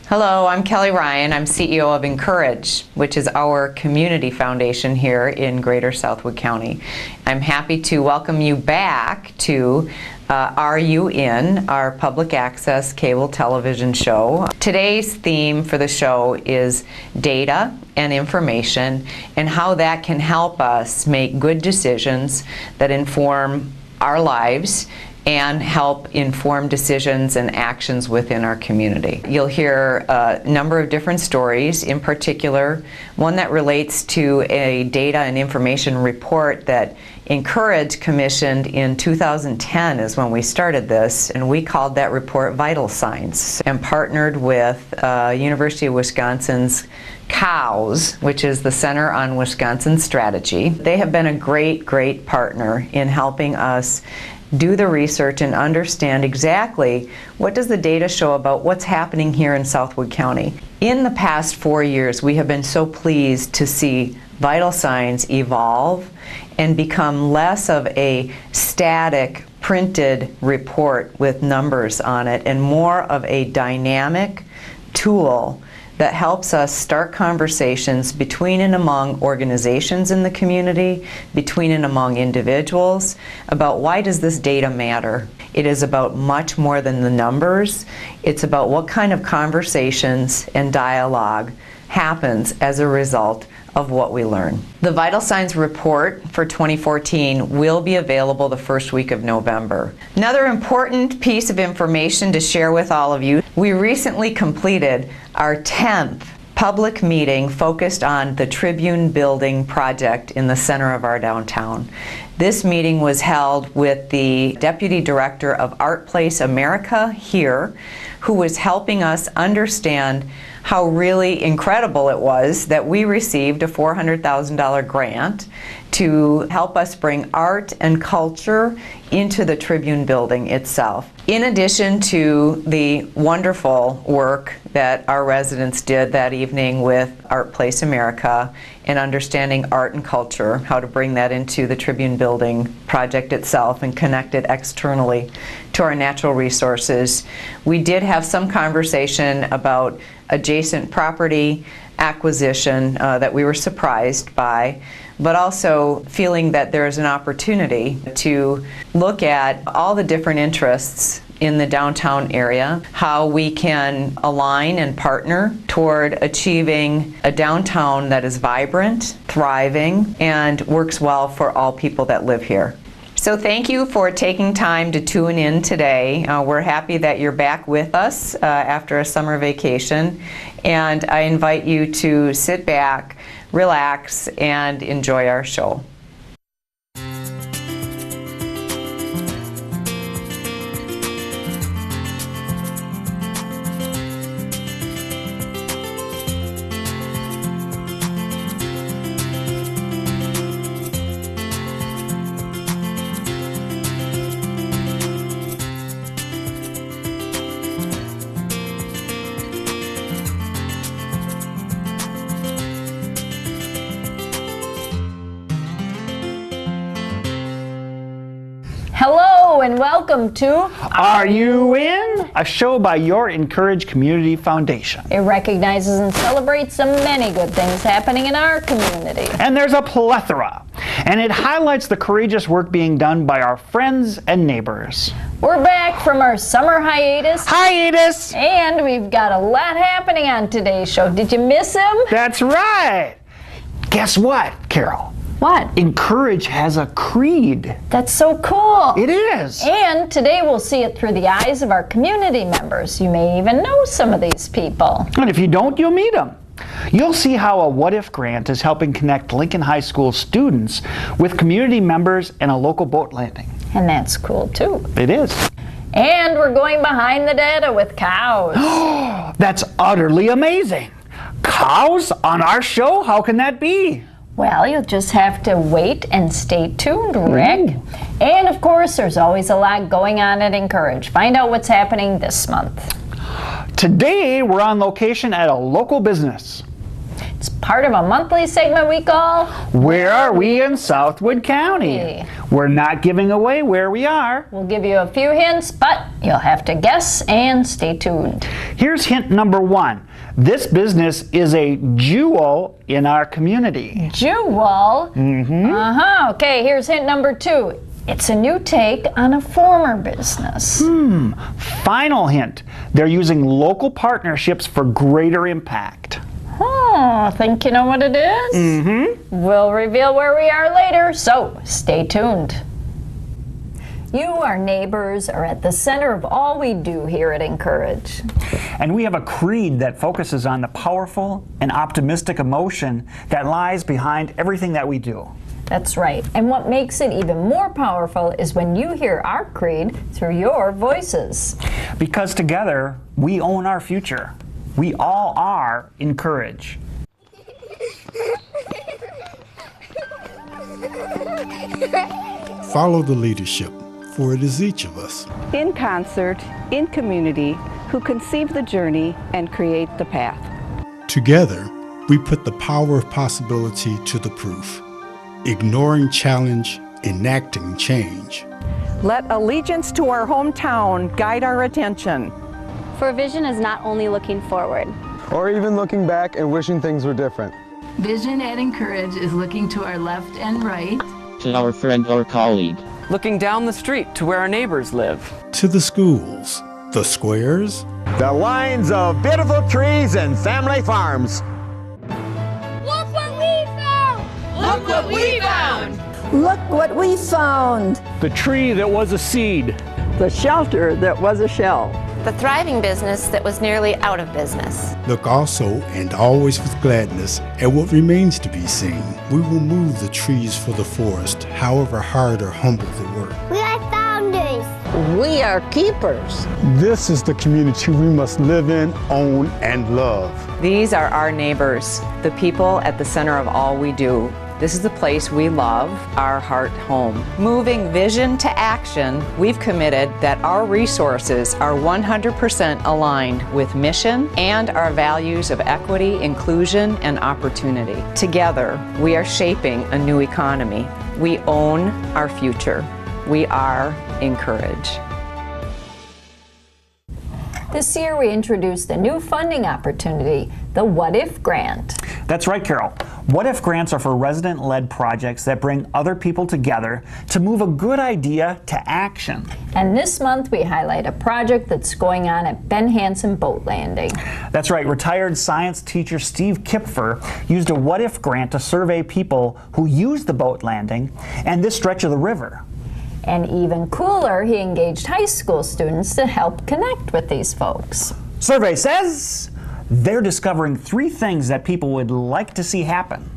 Hello, I'm Kelly Ryan. I'm CEO of Incourage, which is our community foundation here in Greater Southwood County. I'm happy to welcome you back to Are You In?, our public access cable television show. Today's theme for the show is data and information and how that can help us make good decisions that inform our lives and help inform decisions and actions within our community. You'll hear a number of different stories, in particular one that relates to a data and information report that Incourage commissioned in 2010 is when we started this, and we called that report Vital Signs, and partnered with University of Wisconsin's COWS, which is the Center on Wisconsin Strategy. They have been a great partner in helping us do the research and understand exactly what does the data show about what's happening here in Southwood County. In the past 4 years, we have been so pleased to see Vital Signs evolve and become less of a static printed report with numbers on it and more of a dynamic tool that helps us start conversations between and among organizations in the community, between and among individuals, about why does this data matter. It is about much more than the numbers. It's about what kind of conversations and dialogue happens as a result of what we learn. The Vital Signs report for 2014 will be available the first week of November. Another important piece of information to share with all of you, we recently completed our 10th public meeting focused on the Tribune Building project in the center of our downtown. This meeting was held with the Deputy Director of Art Place America here, who was helping us understand how really incredible it was that we received a $400,000 grant to help us bring art and culture into the Tribune building itself. In addition to the wonderful work that our residents did that evening with Art Place America and understanding art and culture, how to bring that into the Tribune building project itself and connect it externally to our natural resources, we did have some conversation about adjacent property acquisition that we were surprised by, but also feeling that there is an opportunity to look at all the different interests in the downtown area, how we can align and partner toward achieving a downtown that is vibrant, thriving, and works well for all people that live here. So thank you for taking time to tune in today. We're happy that you're back with us after a summer vacation, and I invite you to sit back, relax, and enjoy our show. Hello and welcome to Are You In? A show by your Incourage Community Foundation. It recognizes and celebrates the many good things happening in our community. And there's a plethora. And it highlights the courageous work being done by our friends and neighbors. We're back from our summer hiatus. Hiatus! And we've got a lot happening on today's show. Did you miss him? That's right! Guess what, Carol? What? Incourage has a creed. That's so cool. It is. And today we'll see it through the eyes of our community members. You may even know some of these people. And if you don't, you'll meet them. You'll see how a What If grant is helping connect Lincoln High School students with community members and a local boat landing. And that's cool too. It is. And we're going behind the data with cows. That's utterly amazing. Cows on our show? How can that be? Well, you'll just have to wait and stay tuned, Rick. And of course, there's always a lot going on at Incourage. Find out what's happening this month. Today, we're on location at a local business. It's part of a monthly segment we call Where Are We in Southwood County? We're not giving away where we are. We'll give you a few hints, but you'll have to guess and stay tuned. Here's hint number 1. This business is a jewel in our community. Jewel? Mm-hmm. Okay, here's hint number 2. It's a new take on a former business. Final hint. They're using local partnerships for greater impact. Think you know what it is? We'll reveal where we are later, so stay tuned. You, our neighbors, are at the center of all we do here at Incourage. And we have a creed that focuses on the powerful and optimistic emotion that lies behind everything that we do. That's right. And what makes it even more powerful is when you hear our creed through your voices. Because together, we own our future. We all are Incourage. Follow the leadership, for it is each of us. In concert, in community, who conceive the journey and create the path. Together, we put the power of possibility to the proof, ignoring challenge, enacting change. Let allegiance to our hometown guide our attention. For vision is not only looking forward, or even looking back and wishing things were different. Vision at Incourage is looking to our left and right, to our friend or colleague, looking down the street to where our neighbors live, to the schools, the squares, the lines of beautiful trees and family farms. Look what we found! Look what we found! Look what we found! The tree that was a seed. The shelter that was a shell. The thriving business that was nearly out of business. Look also, and always with gladness, at what remains to be seen. We will move the trees for the forest, however hard or humble they were. We are founders. We are keepers. This is the community we must live in, own, and love. These are our neighbors, the people at the center of all we do. This is the place we love, our heart home. Moving vision to action, we've committed that our resources are 100% aligned with mission and our values of equity, inclusion, and opportunity. Together, we are shaping a new economy. We own our future. We are Incourage. This year we introduced a new funding opportunity, the What If Grant. That's right, Carol. What If Grants are for resident-led projects that bring other people together to move a good idea to action. And this month we highlight a project that's going on at Ben Hansen Boat Landing. That's right. Retired science teacher Steve Kipfer used a What If Grant to survey people who use the boat landing and this stretch of the river. And even cooler, he engaged high school students to help connect with these folks. Survey says they're discovering 3 things that people would like to see happen.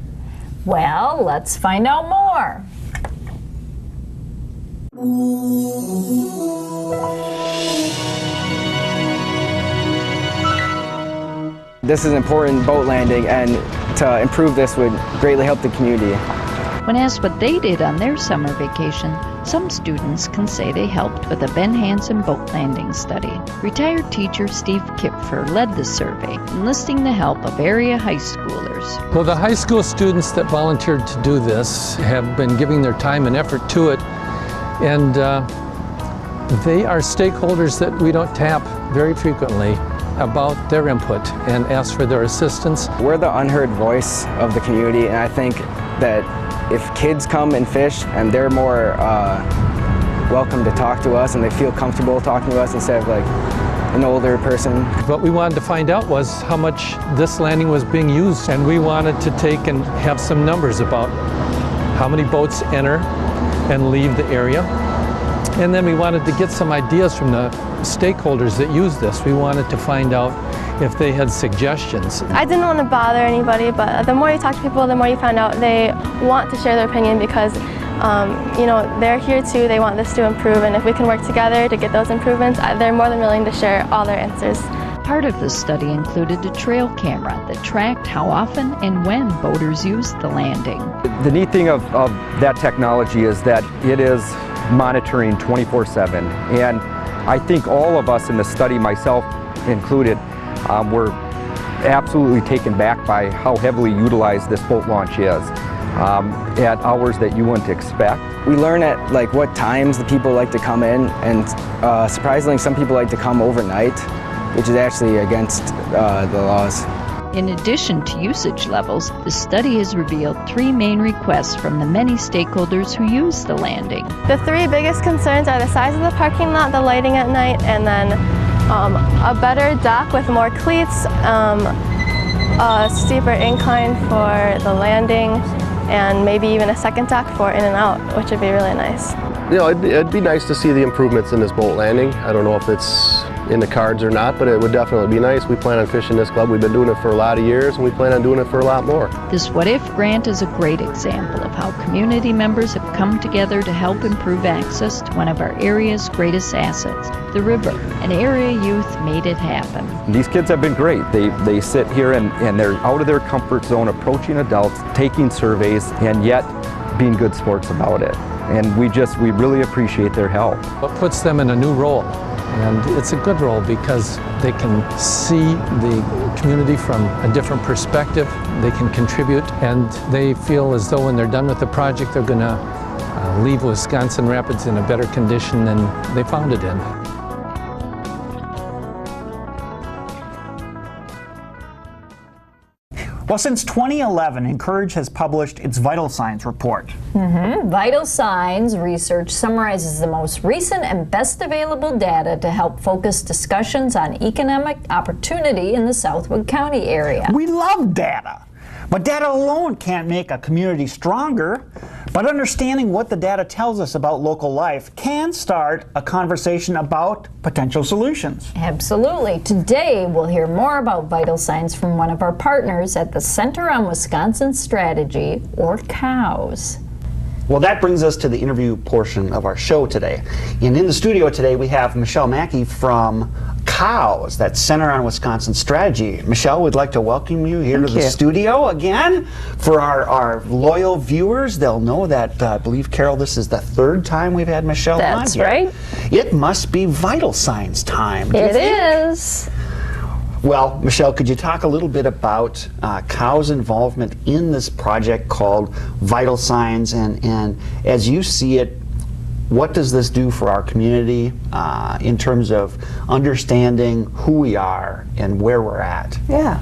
Well, let's find out more. This is an important boat landing, and to improve this would greatly help the community. When asked what they did on their summer vacation, some students can say they helped with a Ben Hansen boat landing study. Retired teacher Steve Kipfer led the survey, enlisting the help of area high schoolers. Well, the high school students that volunteered to do this have been giving their time and effort to it, and they are stakeholders that we don't tap very frequently about their input and ask for their assistance. We're the unheard voice of the community, and I think that if kids come and fish and they're more welcome to talk to us and they feel comfortable talking to us instead of like an older person. What we wanted to find out was how much this landing was being used, and we wanted to take and have some numbers about how many boats enter and leave the area. And then we wanted to get some ideas from the stakeholders that use this. We wanted to find out if they had suggestions. I didn't want to bother anybody, but the more you talk to people, the more you find out they want to share their opinion because you know, they're here too, they want this to improve, and if we can work together to get those improvements, they're more than willing to share all their answers. Part of the study included a trail camera that tracked how often and when boaters used the landing. The neat thing of that technology is that it is monitoring 24/7, and I think all of us in the study, myself included, were absolutely taken back by how heavily utilized this boat launch is. at hours that you wouldn't expect. We learn at like what times the people like to come in, and surprisingly some people like to come overnight, which is actually against the laws. In addition to usage levels, the study has revealed 3 main requests from the many stakeholders who use the landing. The 3 biggest concerns are the size of the parking lot, the lighting at night, and then a better dock with more cleats, a steeper incline for the landing, and maybe even a second dock for in and out, which would be really nice. You know, it'd be nice to see the improvements in this boat landing. I don't know if it's in the cards or not, but it would definitely be nice. We plan on fishing this club. We've been doing it for a lot of years, and we plan on doing it for a lot more. This What If grant is a great example of how community members have come together to help improve access to one of our area's greatest assets, the river. And area youth made it happen. These kids have been great. They sit here and they're out of their comfort zone, approaching adults, taking surveys, and yet being good sports about it. And we really appreciate their help. It puts them in a new role. And it's a good role because they can see the community from a different perspective. They can contribute, and they feel as though when they're done with the project, they're going to leave Wisconsin Rapids in a better condition than they found it in. Well, since 2011, Incourage has published its Vital Signs report. Vital Signs research summarizes the most recent and best available data to help focus discussions on economic opportunity in the Southwood County area. We love data, but data alone can't make a community stronger. But understanding what the data tells us about local life can start a conversation about potential solutions. Absolutely. Today, we'll hear more about Vital Signs from one of our partners at the Center on Wisconsin Strategy, or COWS. Well, that brings us to the interview portion of our show today. And in the studio today, we have Michelle Mackey from COWS, that Center on Wisconsin Strategy. Michelle, we'd like to welcome you here to the studio again. For our loyal viewers, they'll know that, I believe, Carol, this is the 3rd time we've had Michelle on. That's right. It must be Vital Signs time. It is. Well, Michelle, could you talk a little bit about COWS' involvement in this project called Vital Signs, and as you see it, what does this do for our community in terms of understanding who we are and where we're at? Yeah.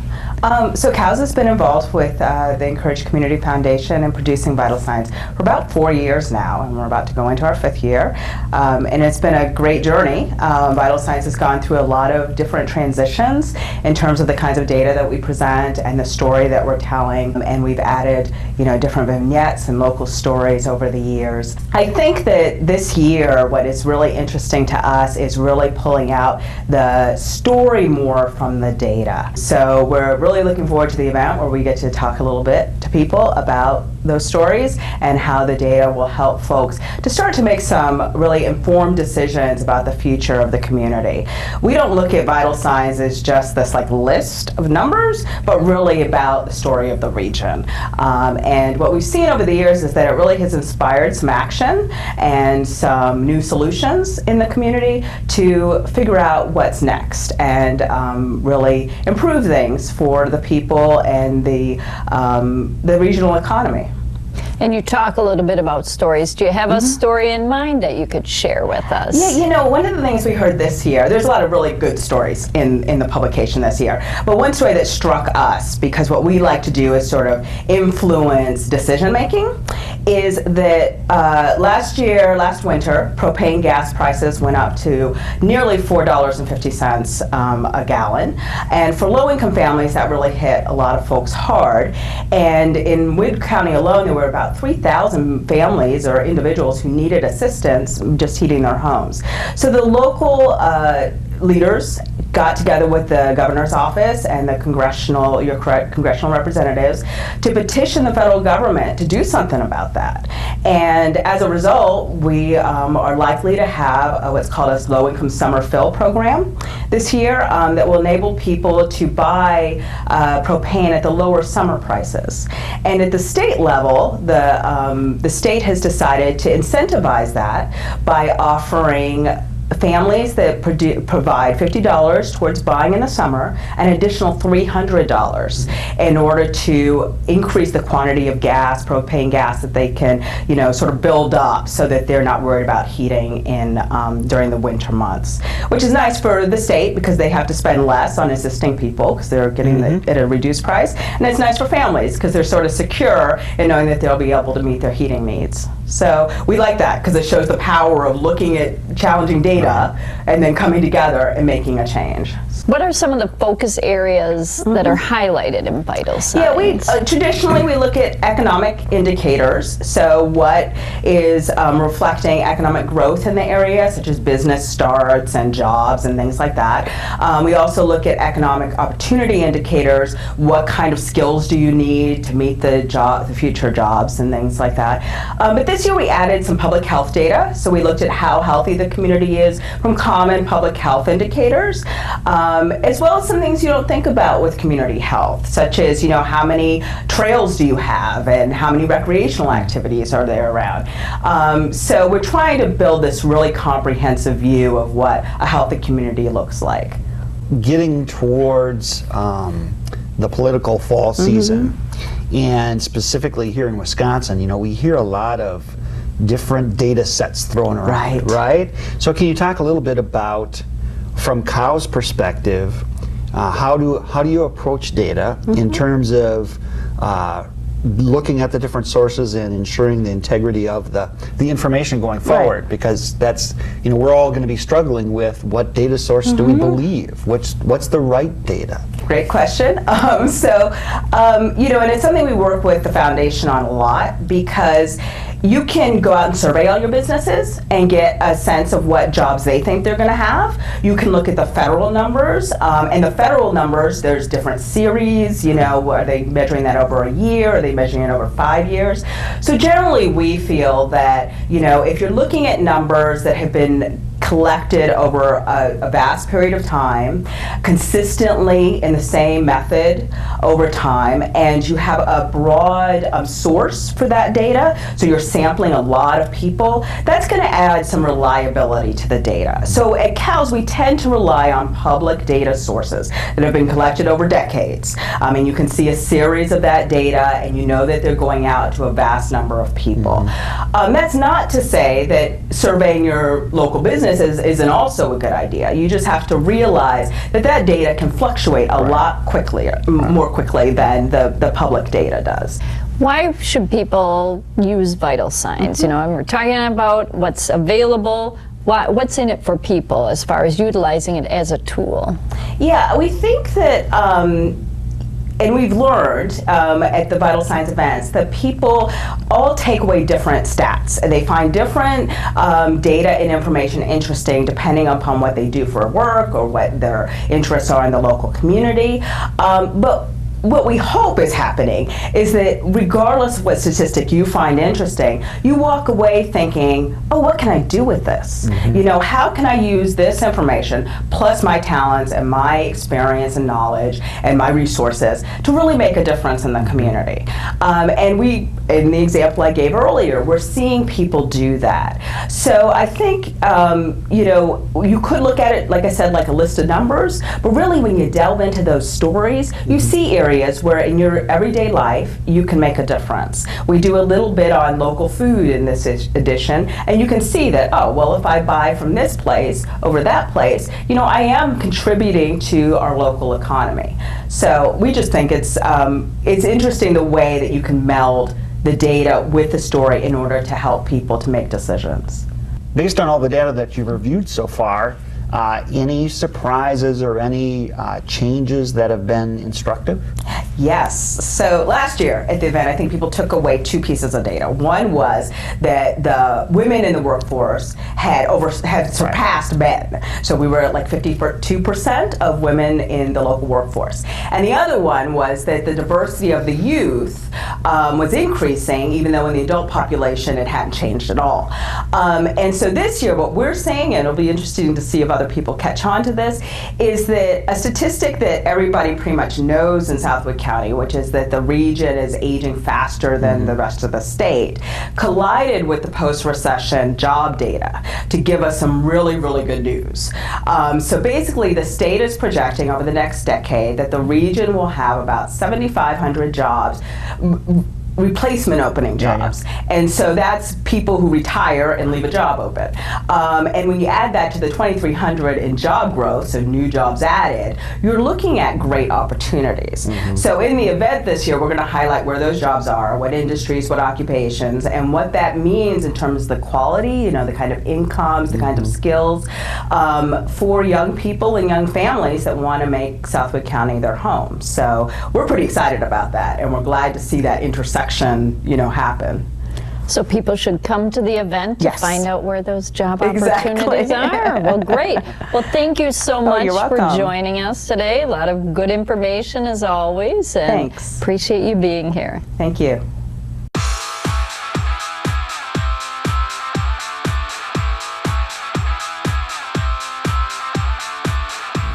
So COWS has been involved with the Incourage Community Foundation in producing Vital Signs for about 4 years now, and we're about to go into our 5th year. And it's been a great journey. Vital Signs has gone through a lot of different transitions in terms of the kinds of data that we present and the story that we're telling. And we've added, different vignettes and local stories over the years. I think that this year, what is really interesting to us is really pulling out the story more from the data. So we're really looking forward to the event where we get to talk a little bit to people about those stories and how the data will help folks to start to make some really informed decisions about the future of the community. We don't look at Vital Signs as just this list of numbers, but really about the story of the region. And what we've seen over the years is that it really has inspired some action and some new solutions in the community to figure out what's next and really improve things for the people and the regional economy. And you talk a little bit about stories. Do you have a story in mind that you could share with us? Yeah, one of the things we heard this year, there's a lot of really good stories in the publication this year, but one story that struck us, because what we like to do is sort of influence decision making, is that last winter, propane gas prices went up to nearly $4.50 a gallon. And for low-income families, that really hit a lot of folks hard. And in Wood County alone, there were about 3,000 families or individuals who needed assistance just heating their homes. So the local leaders got together with the governor's office and the congressional representatives to petition the federal government to do something about that. And as a result, we are likely to have what's called a low-income summer fill program this year that will enable people to buy propane at the lower summer prices. And at the state level, the state has decided to incentivize that by offering families that provide $50 towards buying in the summer, an additional $300 in order to increase the quantity of gas, propane gas, that they can, sort of build up so that they're not worried about heating in during the winter months. Which is nice for the state because they have to spend less on assisting people because they're getting it at a reduced price, and it's nice for families because they're sort of secure in knowing that they'll be able to meet their heating needs. So we like that because it shows the power of looking at challenging data and then coming together and making a change. What are some of the focus areas that are highlighted in vital signs? Yeah, traditionally we look at economic indicators. So what is reflecting economic growth in the area, such as business starts and jobs and things like that. We also look at economic opportunity indicators. What kind of skills do you need to meet the future jobs and things like that. But this year we added some public health data. So we looked at how healthy the community is from common public health indicators. As well as some things you don't think about with community health, such as how many trails do you have and how many recreational activities are there around. So we're trying to build this really comprehensive view of what a healthy community looks like. Getting towards the political fall season, and specifically here in Wisconsin, we hear a lot of different data sets thrown around, right? So can you talk a little bit about, from COW's perspective, how do you approach data in terms of looking at the different sources and ensuring the integrity of the information going forward? Because that's, we're all going to be struggling with what data source do we believe? What's the right data? Great question. And it's something we work with the foundation on a lot, because you can go out and survey all your businesses and get a sense of what jobs they think they're going to have. You can look at the federal numbers, and the federal numbers, there's different series. Are they measuring that over a year? Are they measuring it over 5 years? So generally we feel that, if you're looking at numbers that have been collected over a vast period of time, consistently in the same method over time, and you have a broad source for that data, so you're sampling a lot of people, that's going to add some reliability to the data. So at COWS, we tend to rely on public data sources that have been collected over decades. And you can see a series of that data, and you know that they're going out to a vast number of people. That's not to say that surveying your local business isn't also a good idea. You just have to realize that data can fluctuate a lot more quickly than the public data does. Why should people use vital signs? We're talking about what's available. What's in it for people as far as utilizing it as a tool? Yeah, we think that and we've learned at the Vital Signs events that people all take away different stats. They find different data and information interesting depending upon what they do for work or what their interests are in the local community. But what we hope is happening is that regardless of what statistic you find interesting, you walk away thinking, oh, what can I do with this? How can I use this information plus my talents and my experience and knowledge and my resources to really make a difference in the community? And in the example I gave earlier, we're seeing people do that. So I think, you could look at it, like I said, like a list of numbers, but really when you delve into those stories, you see areas where in your everyday life you can make a difference. We do a little bit on local food in this edition, and you can see that, oh, well, if I buy from this place over that place, I am contributing to our local economy. So we just think it's interesting the way that you can meld the data with the story in order to help people to make decisions. Based on all the data that you've reviewed so far, any surprises or any changes that have been instructive? Yes. So last year at the event, I think people took away two pieces of data. One was that the women in the workforce had surpassed men. So we were at like 52% of women in the local workforce. And the other one was that the diversity of the youth was increasing, even though in the adult population it hadn't changed at all. And so this year what we're seeing, and it'll be interesting to see if other people catch on to this, is that a statistic that everybody pretty much knows in Southwood County County, which is that the region is aging faster than the rest of the state, collided with the post-recession job data to give us some really, really good news. So basically, the state is projecting over the next decade that the region will have about 7,500 jobs, replacement opening jobs. And so that's people who retire and leave a job open. And when you add that to the 2,300 in job growth, so new jobs added, you're looking at great opportunities. So in the event this year, we're going to highlight where those jobs are, what industries, what occupations, and what that means in terms of the quality, you know, the kind of incomes, the kind of skills for young people and young families that want to make Southwood County their home. So we're pretty excited about that, and we're glad to see that intersection, you know, happen. So people should come to the event to find out where those job opportunities are. Well, great. Well, thank you so much for joining us today. A lot of good information as always. And Thanks. Appreciate you being here. Thank you.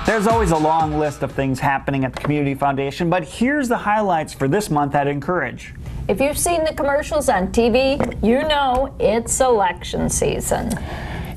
There's always a long list of things happening at the Community Foundation, but here's the highlights for this month at Incourage. If you've seen the commercials on TV, you know it's election season.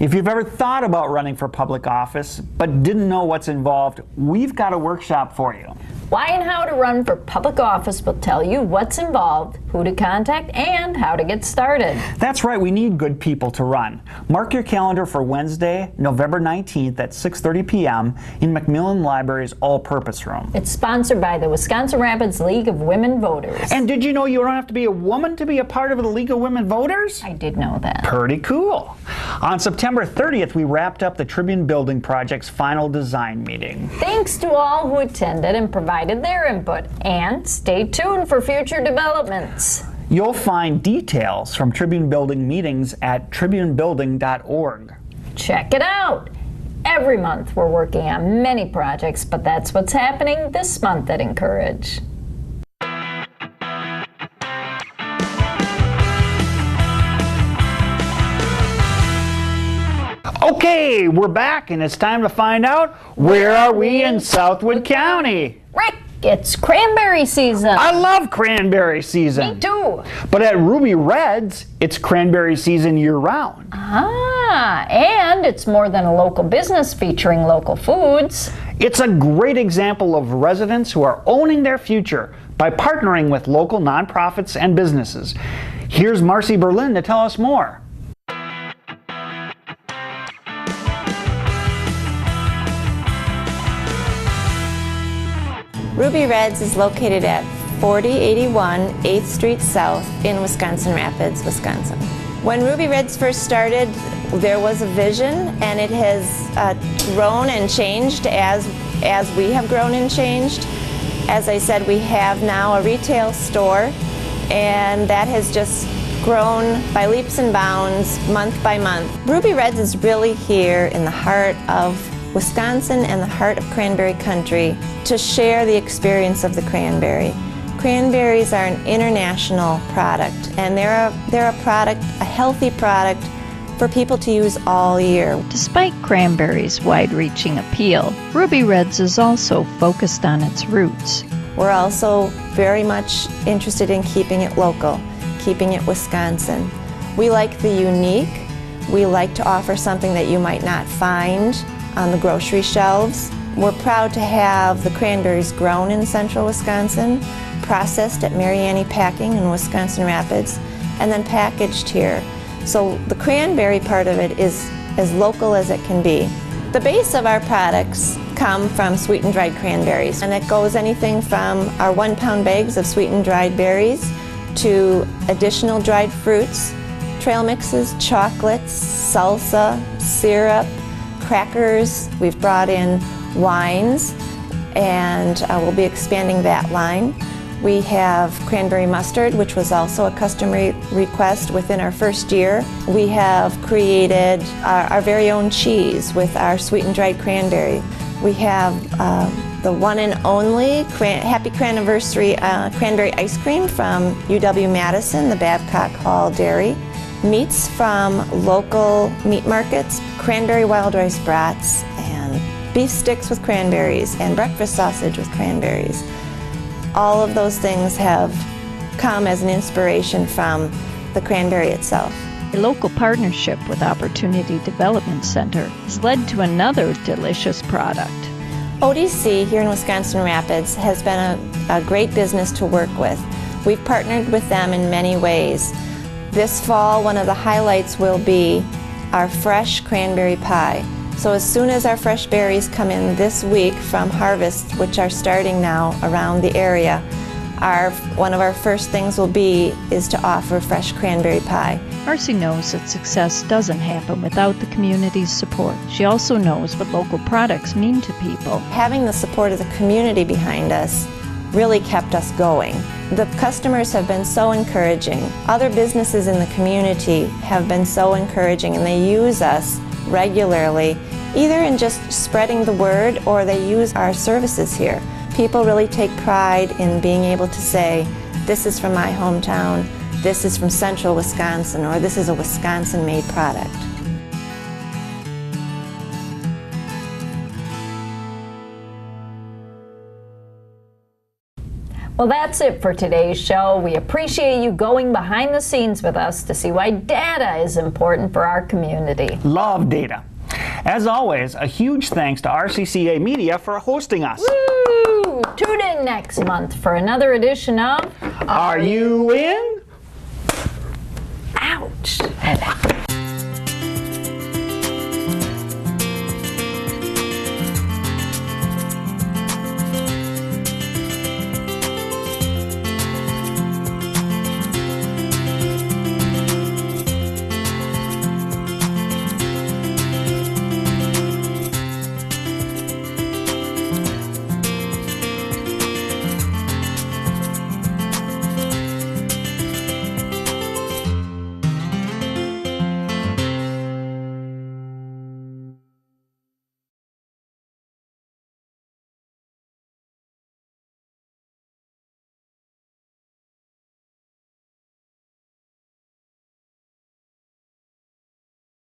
If you've ever thought about running for public office but didn't know what's involved, we've got a workshop for you. Why and How to Run for Public Office will tell you what's involved, who to contact, and how to get started. That's right, we need good people to run. Mark your calendar for Wednesday, November 19th at 6:30 p.m. in Macmillan Library's all-purpose room. It's sponsored by the Wisconsin Rapids League of Women Voters. And did you know you don't have to be a woman to be a part of the League of Women Voters? I did know that. Pretty cool. On September 30th, we wrapped up the Tribune Building Project's final design meeting. Thanks to all who attended and provided their input, and stay tuned for future developments. You'll find details from Tribune Building meetings at tribunebuilding.org. Check it out. Every month we're working on many projects, but that's what's happening this month at Incourage. Okay, we're back, and it's time to find out, where are we in Southwood County? Rick, it's cranberry season. I love cranberry season. Me too. But at Ruby Reds, it's cranberry season year-round. And it's more than a local business featuring local foods. It's a great example of residents who are owning their future by partnering with local nonprofits and businesses. Here's Marcy Berlin to tell us more. Ruby Reds is located at 4081 8th Street South in Wisconsin Rapids, Wisconsin. When Ruby Reds first started, there was a vision, and it has grown and changed as we have grown and changed. As I said, we have now a retail store, and that has just grown by leaps and bounds month by month. Ruby Reds is really here in the heart of Wisconsin and the heart of cranberry country to share the experience of the cranberry. Cranberries are an international product, and they're a product, a healthy product for people to use all year. Despite cranberries' wide-reaching appeal, Ruby Reds is also focused on its roots. We're also very much interested in keeping it local, keeping it Wisconsin. We like the unique. We like to offer something that you might not find on the grocery shelves. We're proud to have the cranberries grown in central Wisconsin, processed at Mary Annie Packing in Wisconsin Rapids, and then packaged here. So the cranberry part of it is as local as it can be. The base of our products come from sweetened dried cranberries, and it goes anything from our 1-pound bags of sweetened dried berries to additional dried fruits, trail mixes, chocolates, salsa, syrup, crackers. We've brought in wines, and we'll be expanding that line. We have cranberry mustard, which was also a customer request within our first year. We have created our very own cheese with our sweetened dried cranberry. We have the one and only Happy Cranniversary cranberry ice cream from UW-Madison, the Babcock Hall Dairy. Meats from local meat markets, cranberry wild rice brats, and beef sticks with cranberries, and breakfast sausage with cranberries. all of those things have come as an inspiration from the cranberry itself. A local partnership with Opportunity Development Center has led to another delicious product. ODC here in Wisconsin Rapids has been a great business to work with. We've partnered with them in many ways. This fall, one of the highlights will be our fresh cranberry pie. So as soon as our fresh berries come in this week from harvest, which are starting now around the area, one of our first things is to offer fresh cranberry pie. Marcy knows that success doesn't happen without the community's support. She also knows what local products mean to people. Having the support of the community behind us really kept us going. The customers have been so encouraging. Other businesses in the community have been so encouraging, and they use us regularly, either in just spreading the word or they use our services here. People really take pride in being able to say, this is from my hometown, this is from central Wisconsin, or this is a Wisconsin-made product. Well, that's it for today's show. We appreciate you going behind the scenes with us to see why data is important for our community. Love data. As always, a huge thanks to RCCA Media for hosting us. Woo! Tune in next month for another edition of Are You In? Ouch!